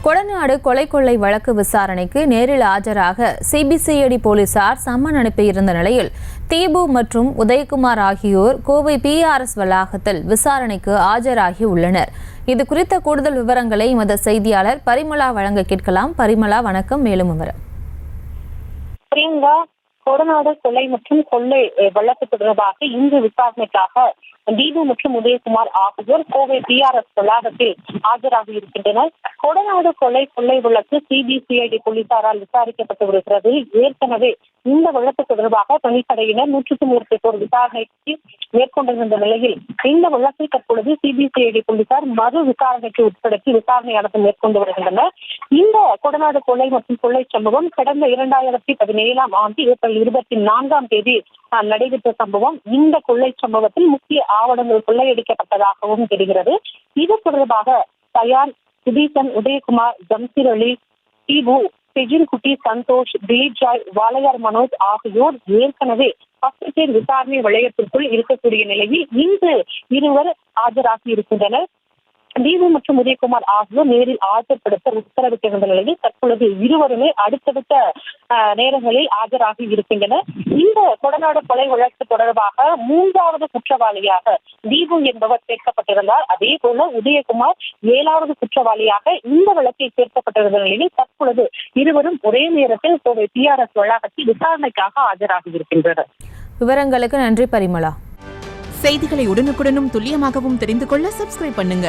கொடநாடு கொலை வழக்கு விசாரணைக்கு நேரில் ஆஜராக சிபிசிஐடி போலீசார் சம்மன் அனுப்பியிருந்த நிலையில் தீபு மற்றும் உதயகுமார் ஆகியோர் கோவை பிஆர்எஸ் வளாகத்தில் விசாரணைக்கு ஆஜராகி உள்ளனர். இது குறித்த கூடுதல் விவரங்களை எமது செய்தியாளர் பரிமளா வழங்க கேட்கலாம். பரிமளா, வணக்கம். மேலும் விவரம். கொடநாடு கொலை மற்றும் கொள்ளை வழக்கு தொடர்பாக இன்று விசாரணைக்காக தீபு மற்றும் உதயகுமார் ஆகியோர் கோவை பிஆர்எஸ் வளாகத்தில் ஆஜராகி இருக்கின்றனர். கொடநாடு கொள்ளை வழக்கு சிபிசிஐடி போலீசாரால் விசாரிக்கப்பட்டு வருகிறது. ஏற்கனவே இந்த வழக்கு தொடர்பாக தனிப்படையினர் 100க்கும் மேற்பட்டோர் விசாரணைக்கு மேற்கொண்டிருந்த நிலையில் இந்த வழக்கை தற்பொழுது சிபிசிஐடி போலீசார் மறு விசாரணைக்கு உட்படுத்தி விசாரணையானது மேற்கொண்டு வருகின்றனர். இந்த கொடநாடு கொலை மற்றும் கொள்ளை சம்பவம் கடந்த 2017ஆம் ஆண்டு ஏப்ரல் 24ஆம் தேதி நடைபெற்ற சம்பவம். இந்த கொள்ளை சம்பவத்தில் முக்கிய ஆவணங்கள் கொள்ளையடிக்கப்பட்டதாகவும் தெரிகிறது. இது தொடர்பாக தயான், சுதீசன், உதயகுமார், ஜம்சீர் அலி, தீபு, செஜின் குட்டி, சந்தோஷ், திலீப் ஜாய், வாளையார் மனோஜ் ஆகியோர் ஏற்கனவே 10 பேர் விசாரணை வளையத்திற்குள் இருக்கக்கூடிய நிலையில் இன்று இருவர் ஆஜராகி இருக்கின்றனர். தீபு மற்றும் உதயகுமார் ஆகியோர் நேரில் ஆஜர்படுத்த உத்தரவிட்டிருந்த நிலையில் தற்பொழுது இருவருமே அடுத்தடுத்த நேரங்களில் ஆஜராகி இருக்கின்றனர். இந்த கொடநாடு கொலை வழக்கு தொடர்பாக 3வது குற்றவாளியாக தீபு என்பவர் சேர்க்கப்பட்டிருந்தார். அதே போல உதயகுமார் 7வது குற்றவாளியாக இந்த வழக்கில் சேர்க்கப்பட்டிருந்த நிலையில் தற்பொழுது இருவரும் ஒரே நேரத்தில் கோவை பிஆர்எஸ் வளாகத்தில் விசாரணைக்காக ஆஜராகி இருக்கின்றனர். விவரங்களுக்கு நன்றி பரிமளா. செய்திகளை உடனுக்குடனும் துல்லியமாகவும் தெரிந்து கொள்ள சப்ஸ்கிரைப் பண்ணுங்க.